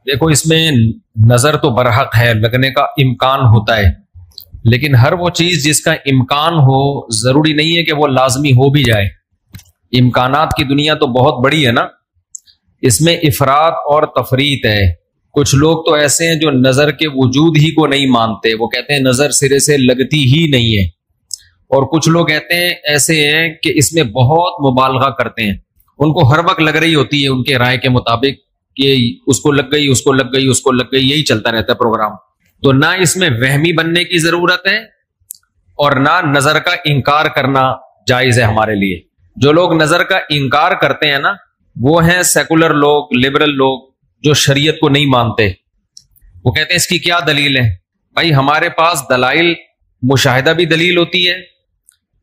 دیکھو اس میں نظر تو برحق ہے، لگنے کا امکان ہوتا ہے، لیکن ہر وہ چیز جس کا امکان ہو ضروری نہیں ہے کہ وہ لازمی ہو بھی جائے۔ امکانات کی دنیا تو بہت بڑی ہے نا، اس میں افراط اور تفریط ہے۔ کچھ لوگ تو ایسے ہیں جو نظر کے وجود ہی کو نہیں مانتے، وہ کہتے ہیں نظر سرے سے لگتی ہی نہیں ہے، اور کچھ لوگ کہتے ہیں ایسے ہیں کہ اس میں بہت مبالغہ کرتے ہیں، ان کو ہر وقت لگ رہی ہوتی ہے ان کے رائے کے مطابق کہ اس کو لگ گئی، اس کو لگ گئی، اس کو لگ گئی، یہی چلتا رہتا ہے پروگرام۔ تو نہ اس میں وہمی بننے کی ضرورت ہے اور نہ نظر کا انکار کرنا جائز ہے ہمارے لیے۔ جو لوگ نظر کا انکار کرتے ہیں نا، وہ ہیں سیکولر لوگ، لبرل لوگ، جو شریعت کو نہیں مانتے۔ وہ کہتے ہیں اس کی کیا دلیل ہے؟ بھائی ہمارے پاس دلائل، مشاہدہ بھی دلیل ہوتی ہے،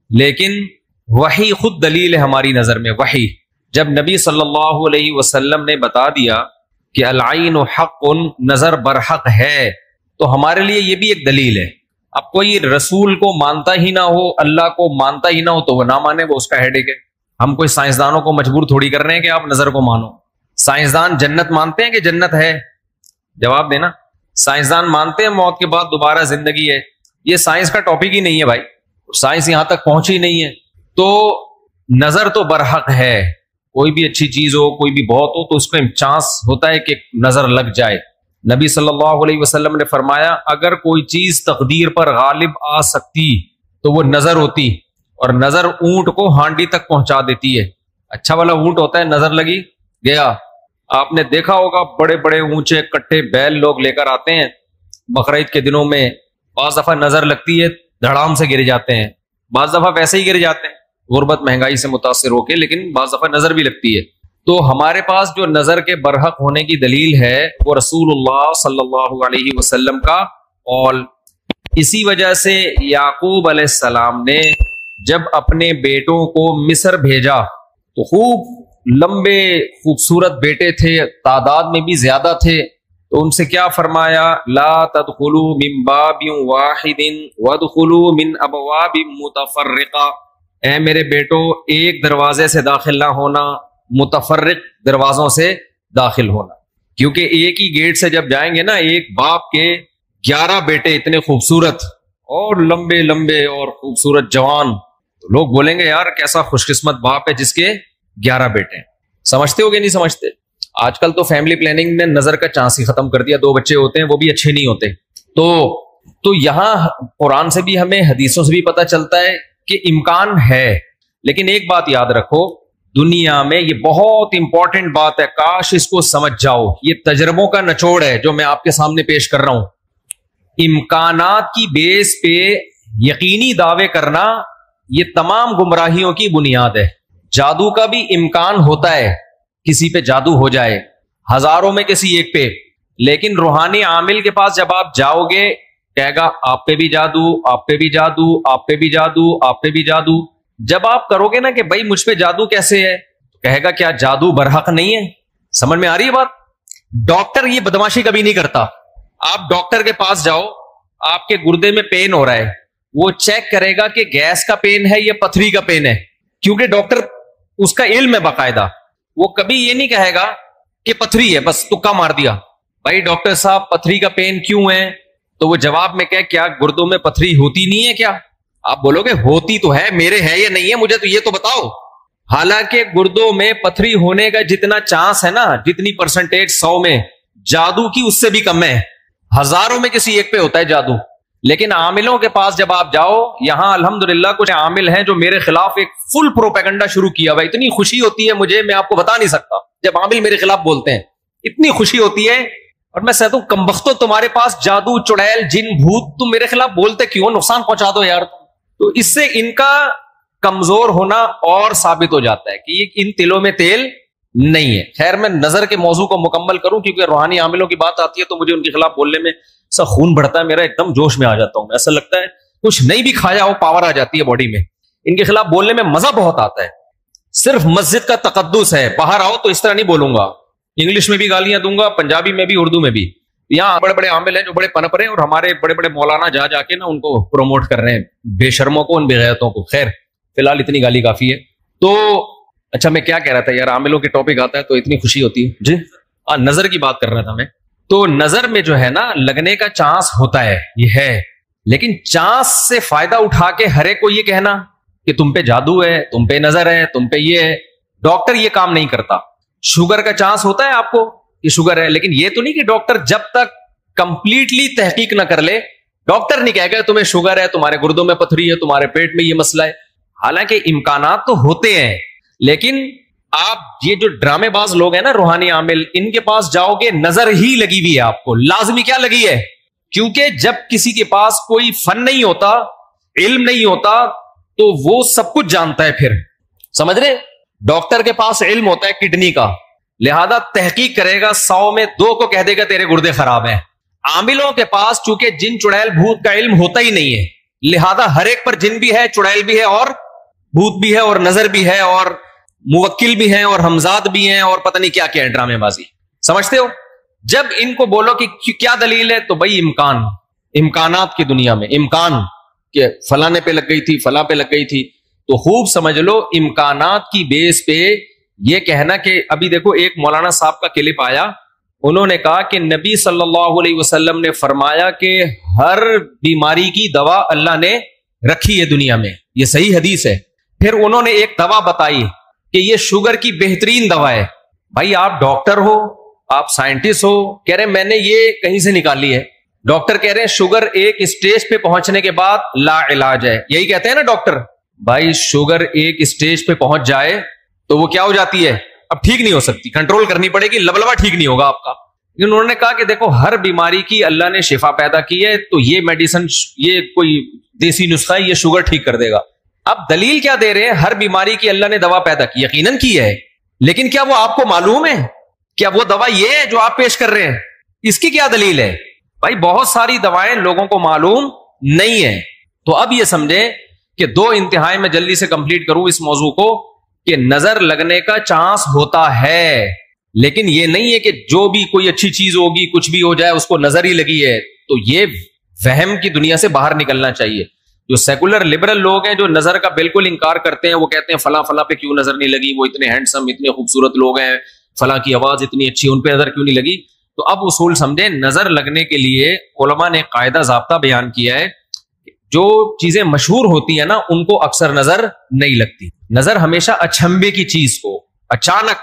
لیکن وحی خود دلیل ہے ہماری نظر میں۔ وحی جب نبی صلی اللہ علیہ وسلم نے بتا دیا کہ العین حق، نظر برحق ہے، تو ہمارے لیے یہ بھی ایک دلیل ہے۔ اب کوئی رسول کو مانتا ہی نہ ہو، اللہ کو مانتا ہی نہ ہو، تو وہ نہ مانے، وہ اس کا ہیڈیک ہے۔ ہم کوئی سائنسدانوں کو مجبور تھوڑی کر رہے ہیں کہ آپ نظر کو مانو۔ سائنسدان جنت مانتے ہیں کہ جنت ہے؟ جواب دینا۔ سائنسدان مانتے ہیں موت کے بعد دوبارہ زندگی ہے؟ یہ سائنس کا ٹاپک ہی نہیں ہے بھائی، سائنس یہاں تک پہنچی نہیں ہے۔ تو نظر تو برحق ہے، کوئی بھی اچھی چیز ہو، کوئی بھی بہت ہو، تو اس میں چانس ہوتا ہے کہ نظر لگ جائے۔ نبی صلی اللہ علیہ وسلم نے فرمایا اگر کوئی چیز تقدیر پر غالب آ سکتی تو وہ نظر ہوتی، اور نظر اونٹ کو ہانڈی تک پہنچا دیتی ہے۔ اچھا والا اونٹ ہوتا ہے، نظر لگی گیا۔ آپ نے دیکھا ہوگا بڑے بڑے اونچے کٹے بیل لوگ لے کر آتے ہیں بقرعید کے دنوں میں، بعض دفعہ نظر لگتی ہے دھڑام سے گر جاتے ہیں، بعض دفعہ ویسے ہی گر جاتے ہیں غربت مہنگائی سے متاثر ہو کے، لیکن بعض دفعہ نظر بھی لگتی ہے۔ تو ہمارے پاس جو نظر کے برحق ہونے کی دلیل ہے وہ رسول اللہ صلی اللہ علیہ وسلم کا قول۔ اسی وجہ سے یعقوب علیہ السلام نے جب اپنے بیٹوں کو مصر بھیجا تو خوب لمبے خوبصورت بیٹے تھے، تعداد میں بھی زیادہ تھے، تو ان سے کیا فرمایا؟ لا تدخلوا من باب واحد وادخلوا من ابواب متفرقہ، اے میرے بیٹو ایک دروازے سے داخل نہ ہونا، متفرق دروازوں سے داخل ہونا، کیونکہ ایک ہی گیٹ سے جب جائیں گے نا، ایک باپ کے 11 بیٹے اتنے خوبصورت اور لمبے لمبے اور خوبصورت جوان، تو لوگ بولیں گے یار کیسا خوش قسمت باپ ہے جس کے 11 بیٹے ہیں۔ سمجھتے ہو کہ نہیں سمجھتے؟ آج کل تو فیملی پلاننگ نے نظر کا چانس ہی ختم کر دیا، 2 بچے ہوتے ہیں وہ بھی اچھے نہیں ہوتے۔ تو یہاں قرآن سے بھی ہمیں، حدیثوں سے بھی پتہ چلتا ہے کہ امکان ہے، لیکن ایک بات یاد رکھو، دنیا میں یہ بہت امپورٹنٹ بات ہے، کاش اس کو سمجھ جاؤ، یہ تجربوں کا نچوڑ ہے جو میں آپ کے سامنے پیش کر رہا ہوں۔ امکانات کی بیس پہ یقینی دعوے کرنا یہ تمام گمراہیوں کی بنیاد ہے۔ جادو کا بھی امکان ہوتا ہے، کسی پہ جادو ہو جائے، ہزاروں میں کسی ایک پہ، لیکن روحانی عامل کے پاس جب آپ جاؤ گے کہے گا آپ پہ بھی جادو، آپ پہ بھی جادو، آپ پہ بھی جادو، آپ پہ بھی جادو۔ جب آپ کرو گے نا کہ بھائی مجھ پہ جادو کیسے ہے، تو کہے گا کیا جادو برحق نہیں ہے؟ سمجھ میں آ رہی ہے بات؟ ڈاکٹر یہ بدماشی کبھی نہیں کرتا۔ آپ ڈاکٹر کے پاس جاؤ، آپ کے گردے میں پین ہو رہا ہے، وہ چیک کرے گا کہ گیس کا پین ہے یا پتھری کا پین ہے، کیونکہ ڈاکٹر اس کا علم ہے باقاعدہ۔ وہ کبھی یہ نہیں کہے گا کہ پتھری ہے بس تکا مار دیا، بھائی ڈاکٹر صاحب پتھری کا پین کیوں ہے؟ تو وہ جواب میں کیا گردوں میں پتھری ہوتی نہیں ہے کیا؟ آپ بولو گے ہوتی تو ہے، میرے ہے یا نہیں ہے، مجھے تو یہ تو بتاؤ۔ حالانکہ گردوں میں پتھری ہونے کا جتنا چانس ہے نا، جتنی پرسنٹیج 100 میں، جادو کی اس سے بھی کم ہے، ہزاروں میں کسی ایک پہ ہوتا ہے جادو۔ لیکن عاملوں کے پاس جب آپ جاؤ، یہاں الحمدللہ کچھ عامل ہیں جو میرے خلاف ایک فل پروپیگنڈا شروع کیا ہوا، اتنی خوشی ہوتی ہے مجھے، میں آپ کو بتا نہیں سکتا، جب عامل میرے خلاف بولتے ہیں اتنی خوشی ہوتی ہے، اور میں کہتا ہوں کمبختو تمہارے پاس جادو، چڑیل، جن، بھوت، تم میرے خلاف بولتے کیوں؟ نقصان پہنچا دو یار۔ تو اس سے ان کا کمزور ہونا اور ثابت ہو جاتا ہے کہ ان تلوں میں تیل نہیں ہے۔ خیر میں نظر کے موضوع کو مکمل کروں، کیونکہ روحانی عاملوں کی بات آتی ہے تو مجھے ان کے خلاف بولنے میں سا خون بڑھتا ہے، میرا ایک دم جوش میں آ جاتا ہوں، ایسا لگتا ہے کچھ نہیں بھی کھایا ہو پاور آ جاتی ہے باڈی میں۔ ان کے خلاف بولنے میں مزہ بہت آتا ہے، صرف مسجد کا تقدس ہے، باہر آؤ تو اس طرح نہیں بولوں گا، انگلش میں بھی گالیاں دوں گا، پنجابی میں بھی، اردو میں بھی۔ یہاں بڑے بڑے عامل ہیں جو بڑے پنپ رہے ہیں، اور ہمارے بڑے بڑے مولانا جا کے نا ان کو پروموٹ کر رہے ہیں، بے شرموں کو، ان بے غیرتوں کو۔ خیر فی الحال اتنی گالی کافی ہے۔ تو اچھا میں کیا کہہ رہا تھا یار، عاملوں کے ٹاپک آتا ہے تو اتنی خوشی ہوتی ہے۔ جی نظر کی بات کر رہا تھا میں۔ تو نظر میں جو ہے نا لگنے کا چانس ہوتا ہے، یہ ہے، لیکن چانس سے فائدہ اٹھا کے ہر ایک کو یہ کہنا کہ تم پہ جادو ہے، تم پہ نظر ہے، تم پہ یہ ہے، ڈاکٹر یہ کام نہیں کرتا۔ شوگر کا چانس ہوتا ہے آپ کو کہ شوگر ہے، لیکن یہ تو نہیں کہ ڈاکٹر جب تک کمپلیٹلی تحقیق نہ کر لے، ڈاکٹر نہیں کہے گا تمہیں شوگر ہے، تمہارے گردوں میں پتھری ہے، تمہارے پیٹ میں یہ مسئلہ ہے۔ حالانکہ امکانات تو ہوتے ہیں، لیکن آپ یہ جو ڈرامے باز لوگ ہیں نا، روحانی عامل، ان کے پاس جاؤ گے نظر ہی لگی ہوئی ہے آپ کو، لازمی کیا لگی ہے؟ کیونکہ جب کسی کے پاس کوئی فن نہیں ہوتا، علم نہیں ہوتا، تو وہ سب کچھ جانتا ہے۔ پھر سمجھ رہے، ڈاکٹر کے پاس علم ہوتا ہے کڈنی کا، لہذا تحقیق کرے گا، 100 میں 2 کو کہہ دے گا تیرے گردے خراب ہیں۔ عاملوں کے پاس چونکہ جن چڑیل بھوت کا علم ہوتا ہی نہیں ہے، لہذا ہر ایک پر جن بھی ہے، چڑیل بھی ہے، اور بھوت بھی ہے، اور نظر بھی ہے، اور موکل بھی ہیں، اور ہمزاد بھی ہیں، اور پتہ نہیں کیا کیا ہے، ڈرامے بازی۔ سمجھتے ہو؟ جب ان کو بولو کہ کیا دلیل ہے، تو بھائی امکانات کی دنیا میں امکان کہ فلانے پہ لگ گئی تھی، فلاں پہ لگ گئی تھی، تو خوب سمجھ لو امکانات کی بیس پہ یہ کہنا کہ ابھی دیکھو ایک مولانا صاحب کا کلپ آیا، انہوں نے کہا کہ نبی صلی اللہ علیہ وسلم نے فرمایا کہ ہر بیماری کی دوا اللہ نے رکھی ہے دنیا میں، یہ صحیح حدیث ہے۔ پھر انہوں نے ایک دوا بتائی کہ یہ شوگر کی بہترین دوا ہے۔ بھائی آپ ڈاکٹر ہو، آپ سائنٹسٹ ہو، کہہ رہے ہیں میں نے یہ کہیں سے نکالی ہے۔ ڈاکٹر کہہ رہے ہیں شوگر ایک اسٹیج پہ پہنچنے کے بعد لا علاج ہے، یہی کہتے ہیں نا ڈاکٹر۔ بھائی شوگر ایک اسٹیج پہ پہنچ جائے تو وہ کیا ہو جاتی ہے، اب ٹھیک نہیں ہو سکتی، کنٹرول کرنی پڑے گی، لبلبا ٹھیک نہیں ہوگا آپ کا۔ لیکن انہوں نے کہا کہ دیکھو ہر بیماری کی اللہ نے شفا پیدا کی ہے، تو یہ میڈیسن، یہ کوئی دیسی نسخہ ہے، یہ شوگر ٹھیک کر دے گا۔ اب دلیل کیا دے رہے ہیں؟ ہر بیماری کی اللہ نے دوا پیدا کی، یقیناً کی ہے، لیکن کیا وہ آپ کو معلوم ہے؟ کیا وہ دوا یہ ہے جو آپ پیش کر رہے ہیں؟ اس کی کیا دلیل ہے؟ بھائی بہت ساری دوائیں لوگوں کو معلوم نہیں ہے۔ تو اب یہ سمجھیں کہ 2 انتہائی میں جلدی سے کمپلیٹ کروں اس موضوع کو، کہ نظر لگنے کا چانس ہوتا ہے، لیکن یہ نہیں ہے کہ جو بھی کوئی اچھی چیز ہوگی، کچھ بھی ہو جائے، اس کو نظر ہی لگی ہے۔ تو یہ وہم کی دنیا سے باہر نکلنا چاہیے۔ جو سیکولر لبرل لوگ ہیں جو نظر کا بالکل انکار کرتے ہیں، وہ کہتے ہیں فلاں فلاں پہ کیوں نظر نہیں لگی، وہ اتنے ہینڈسم، اتنے خوبصورت لوگ ہیں، فلاں کی آواز اتنی اچھی، ان پہ نظر کیوں نہیں لگی؟ تو اب اصول سمجھیں، نظر لگنے کے لیے علماء نے قاعدہ ضابطہ بیان کیا ہے، جو چیزیں مشہور ہوتی ہیں نا ان کو اکثر نظر نہیں لگتی۔ نظر ہمیشہ اچھمبے کی چیز کو، اچانک،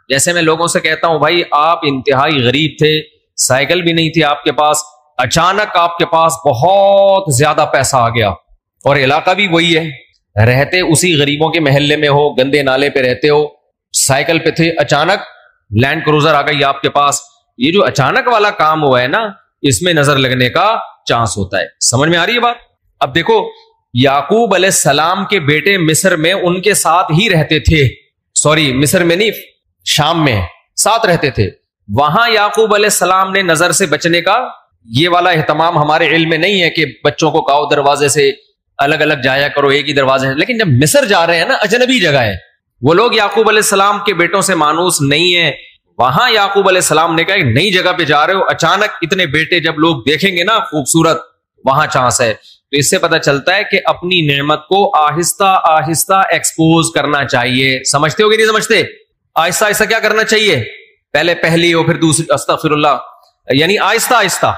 جیسے میں لوگوں سے کہتا ہوں بھائی آپ انتہائی غریب تھے، سائیکل بھی نہیں تھی آپ کے پاس، اچانک آپ کے پاس بہت زیادہ پیسہ آ گیا، اور علاقہ بھی وہی ہے، رہتے اسی غریبوں کے محلے میں ہو، گندے نالے پہ رہتے ہو، سائیکل پہ تھے، اچانک لینڈ کروزر آ گئی آپ کے پاس۔ یہ جو اچانک والا کام ہوا ہے نا، اس میں نظر لگنے کا چانس ہوتا ہے۔ سمجھ میں آ رہی ہے بات؟ اب دیکھو یعقوب علیہ السلام کے بیٹے مصر میں ان کے ساتھ ہی رہتے تھے، سوری مصر میں نہیں، شام میں ساتھ رہتے تھے۔ وہاں یعقوب علیہ السلام نے نظر سے بچنے کا یہ والا اہتمام ہمارے علم میں نہیں ہے کہ بچوں کو کہو دروازے سے الگ الگ جایا کرو، ایک ہی دروازے سے۔ لیکن جب مصر جا رہے ہیں نا، اجنبی جگہ ہے، وہ لوگ یعقوب علیہ السلام کے بیٹوں سے مانوس نہیں ہیں۔ وہاں یعقوب علیہ السلام نے کہا ایک نئی جگہ پہ جا رہے ہو، اچانک اتنے بیٹے جب لوگ دیکھیں گے نا خوبصورت، وہاں چانس ہے۔ تو اس سے پتہ چلتا ہے کہ اپنی نعمت کو آہستہ آہستہ ایکسپوز کرنا چاہیے۔ سمجھتے ہو کہ نہیں سمجھتے؟ آہستہ آہستہ کیا کرنا چاہیے؟ پہلے پہلی ہو، پھر دوسری، استغفر اللہ، یعنی آہستہ آہستہ۔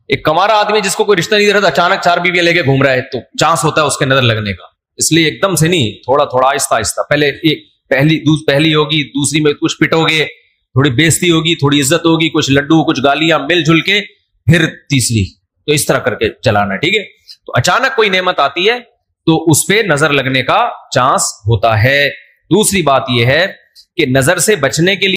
ایک کمارا آدمی جس کو کوئی رشتہ نہیں دے رہا، اچانک 4 بیویاں لے کے گھوم رہا ہے، تو چانس ہوتا ہے اس کے نظر لگنے کا۔ اس لیے ایک دم سے نہیں، تھوڑا تھوڑا آہستہ آہستہ، پہلے ایک پہلی ہوگی، دوسری میں کچھ پٹو گے، تھوڑی بےزتی ہوگی، تھوڑی عزت ہوگی، کچھ لڈو، کچھ گالیاں مل جل کے، پھر تیسری، تو اس طرح کر کے چلانا، ٹھیک ہے؟ تو اچانک کوئی نعمت آتی ہے تو اس پہ نظر لگنے کا چانس ہوتا ہے۔ دوسری بات یہ ہے کہ نظر سے بچنے کے لیے